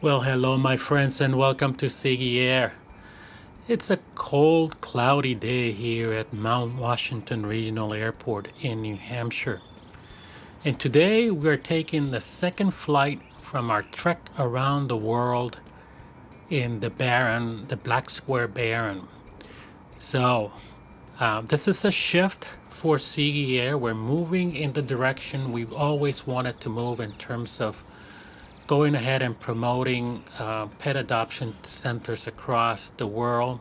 Well, hello, my friends, and welcome to M.S.P.C.A. It's a cold, cloudy day here at Mount Washington Regional Airport in New Hampshire. And today we're taking the second flight from our trek around the world in the Barren, the Black Square Barren. So, this is a shift for M.S.P.C.A. We're moving in the direction we've always wanted to move in terms of going ahead and promoting pet adoption centers across the world.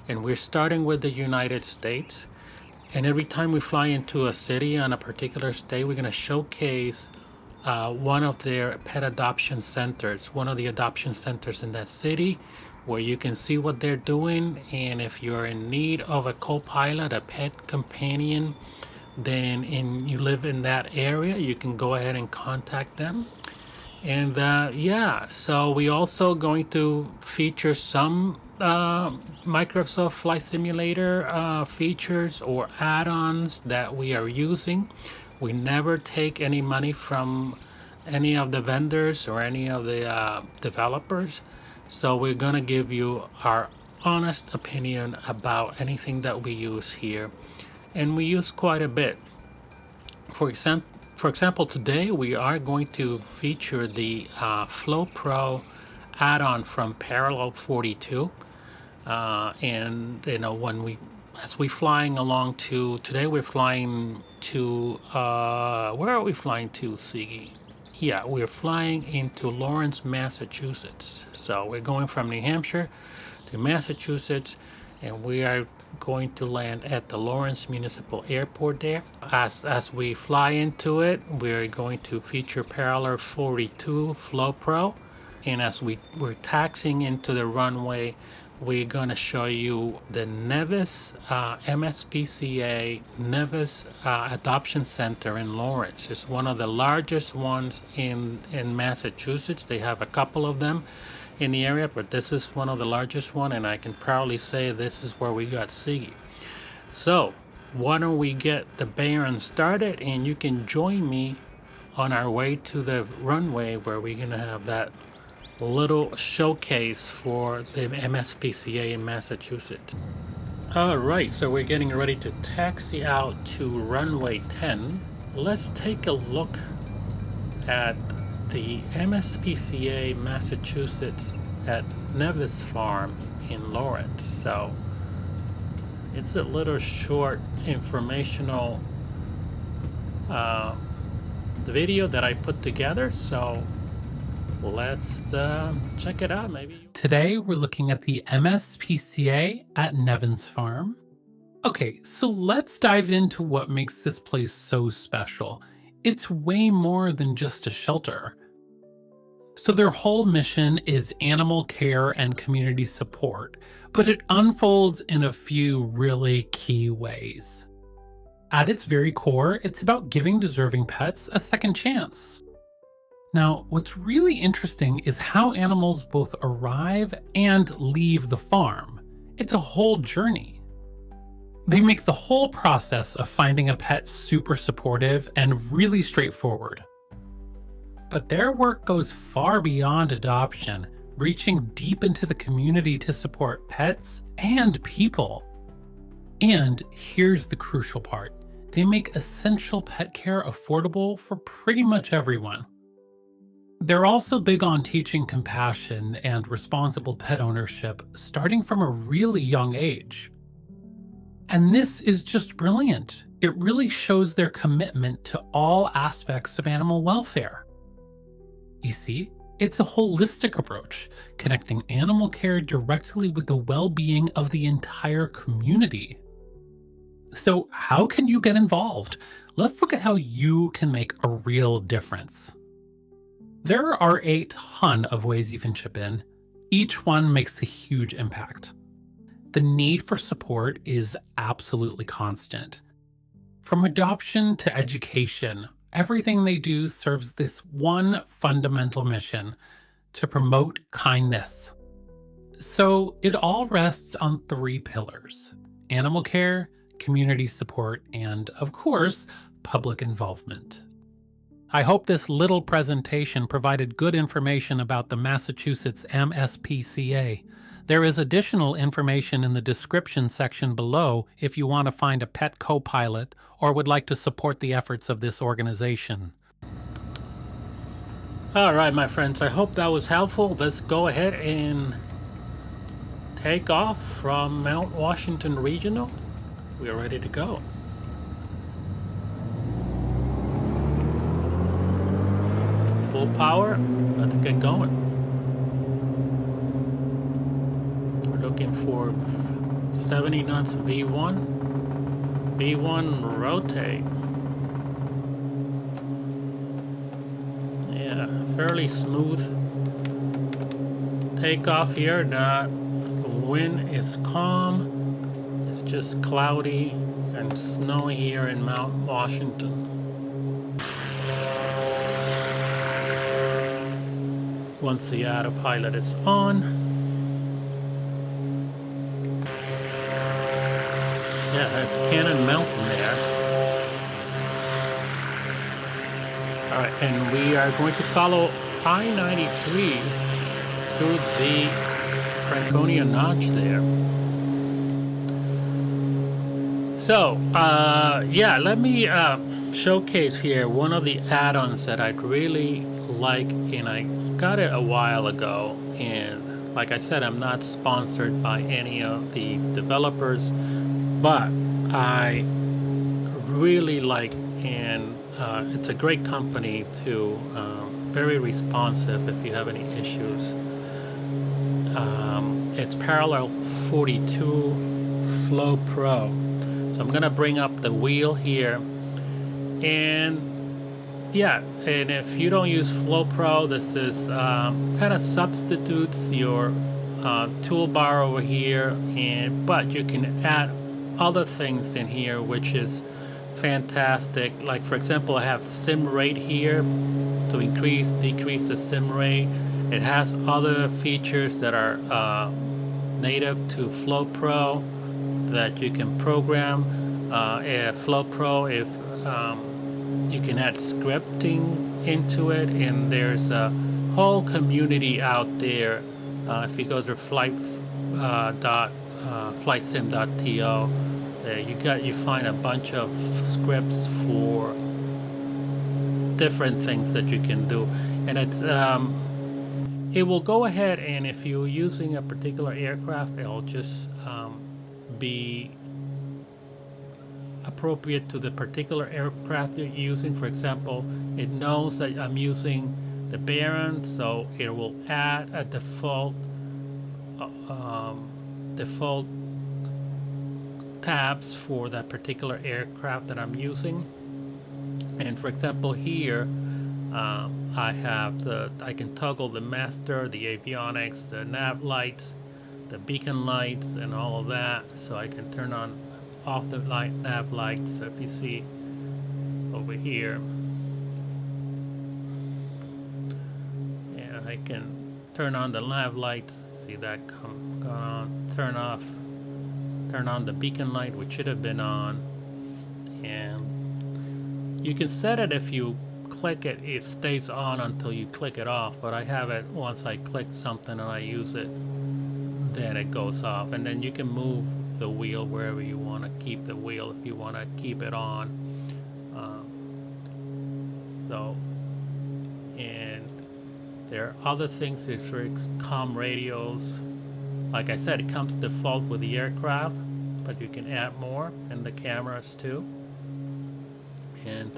And we're starting with the United States. And every time we fly into a city on a particular state, we're going to showcase one of their pet adoption centers, one of the adoption centers in that city, where you can see what they're doing. And if you're in need of a Copilot, a pet companion, then you live in that area, you can go ahead and contact them. And yeah, so we also going to feature some Microsoft Flight Simulator features or add-ons that we are using. We never take any money from any of the vendors or any of the developers. So we're going to give you our honest opinion about anything that we use here. And we use quite a bit. For example, today we are going to feature the Flow Pro add-on from Parallel 42. And you know, as we flying along to today, we're flying to where are we flying to, Siggy? Yeah, we're flying into Lawrence, Massachusetts. So we're going from New Hampshire to Massachusetts, and we are going to land at the Lawrence Municipal Airport there. As we fly into it, we're going to feature Parallel 42 Flow Pro, and as we're taxiing into the runway, we're going to show you the NEVIS M.S.P.C.A. NEVIS Adoption Center in Lawrence. It's one of the largest ones in Massachusetts. They have a couple of them in the area, but this is one of the largest one, and I can proudly say this is where we got Siggy. So why don't we get the Barren started, and you can join me on our way to the runway where we're gonna have that little showcase for the M.S.P.C.A. in Massachusetts. All right, so we're getting ready to taxi out to runway 10. Let's take a look at the M.S.P.C.A. Massachusetts at Nevins Farm in Lawrence. So it's a little short informational video that I put together. So let's check it out. Maybe today we're looking at the M.S.P.C.A. at Nevins Farm. Okay, so let's dive into what makes this place so special. It's way more than just a shelter. So their whole mission is animal care and community support, but it unfolds in a few really key ways. At its very core, it's about giving deserving pets a second chance. Now, what's really interesting is how animals both arrive and leave the farm. It's a whole journey. They make the whole process of finding a pet super supportive and really straightforward. But their work goes far beyond adoption, reaching deep into the community to support pets and people. And here's the crucial part. They make essential pet care affordable for pretty much everyone. They're also big on teaching compassion and responsible pet ownership, starting from a really young age. And this is just brilliant. It really shows their commitment to all aspects of animal welfare. You see, it's a holistic approach, connecting animal care directly with the well-being of the entire community. So how can you get involved? Let's look at how you can make a real difference. There are a ton of ways you can chip in. Each one makes a huge impact. The need for support is absolutely constant. From adoption to education, everything they do serves this one fundamental mission: to promote kindness. So it all rests on 3 pillars: animal care, community support, and, of course, public involvement. I hope this little presentation provided good information about the Massachusetts M.S.P.C.A. There is additional information in the description section below if you want to find a pet Copilot or would like to support the efforts of this organization. All right, my friends, I hope that was helpful. Let's go ahead and take off from Mount Washington Regional. We are ready to go. Full power. Let's get going. We're looking for 70 knots V1. V1 rotate. Yeah, fairly smooth takeoff here. The wind is calm. It's just cloudy and snowy here in Mount Washington. Once the autopilot is on, yeah, that's Cannon Mountain there. All right, and we are going to follow I-93 through the Franconia Notch there. So, yeah, let me showcase here one of the add-ons that I'd really like, and I got it a while ago, and like I said, I'm not sponsored by any of these developers, but I really like, and it's a great company too, very responsive if you have any issues. It's Parallel 42 Flow Pro. So I'm gonna bring up the wheel here, and yeah, and if you don't use Flow Pro, this is kind of substitutes your toolbar over here, but you can add other things in here, which is fantastic. Like for example, I have sim rate here to increase, decrease the sim rate. It has other features that are native to Flow Pro that you can program. Flow Pro, if you can add scripting into it, and there's a whole community out there. If you go to flightsim.to, you find a bunch of scripts for different things that you can do, and it will go ahead, and if you're using a particular aircraft, it'll just be appropriate to the particular aircraft you're using. For example, it knows that I'm using the Baron, so it will add a default tabs for that particular aircraft that I'm using. And for example, here I can toggle the master, the avionics, the nav lights, the beacon lights, and all of that. So I can turn on off the nav lights. So if you see over here, yeah, I can turn on the nav lights. See that gone on. Turn on the beacon light, which should have been on, and you can set it. If you click it, it stays on until you click it off, but I have it once I click something and I use it, then it goes off. And then you can move the wheel wherever you want to keep the wheel if you want to keep it on. And there are other things. There's comm radios. Like I said, it comes default with the aircraft, but you can add more, and the cameras too. And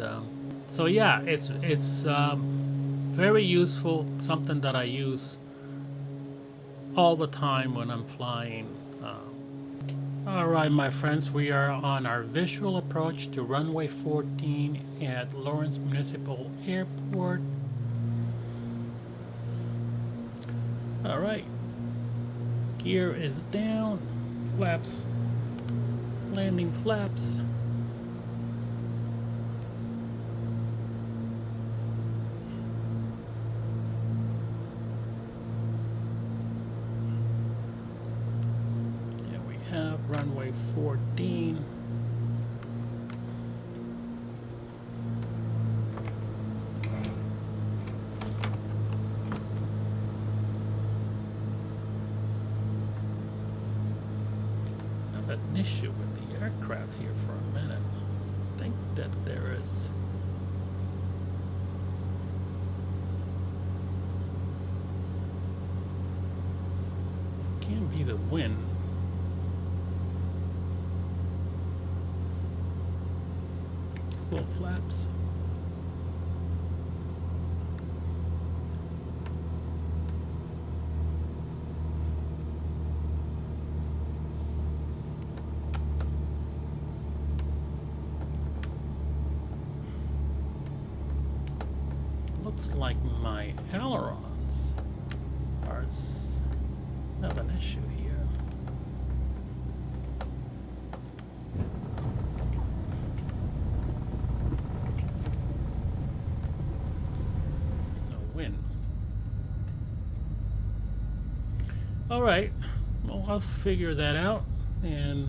so yeah, it's very useful, something that I use all the time when I'm flying. All right, my friends, we are on our visual approach to runway 14 at Lawrence Municipal Airport. All right, gear is down, flaps, landing flaps. Runway 14. an issue with the aircraft here for a minute. I think that there is. Can't be the wind. Full flaps. Looks like my ailerons have an issue here. No wind. All right, well, I'll figure that out. And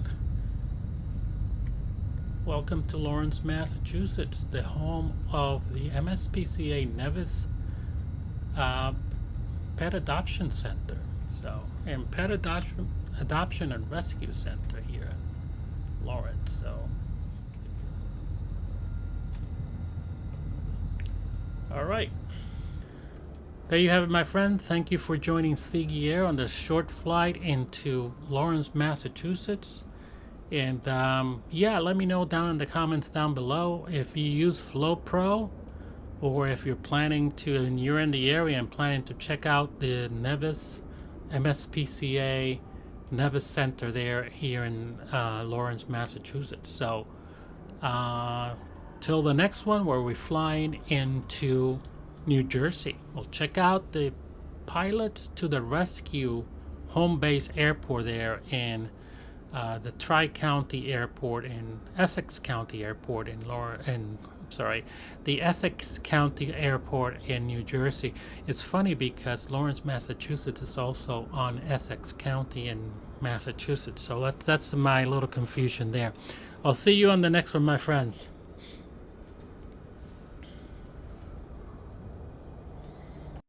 welcome to Lawrence, Massachusetts, the home of the M.S.P.C.A. NEVIS Pet Adoption Center. So, and Pet Adoption and Rescue Center here in Lawrence. So, all right. There you have it, my friend. Thank you for joining Sigui Air on this short flight into Lawrence, Massachusetts. And yeah, let me know down in the comments down below if you use Flow Pro, or if you're planning to, and you're in the area and planning to check out the NEVIS, M.S.P.C.A. NEVIS Center there here in Lawrence, Massachusetts. So till the next one, where we're flying into New Jersey, we'll check out the Pilots to the Rescue home base airport there in the Tri-County Airport in Essex County Airport in the Essex County Airport in New Jersey. It's funny because Lawrence, Massachusetts is also on Essex County in Massachusetts. So that's my little confusion there. I'll see you on the next one, my friends.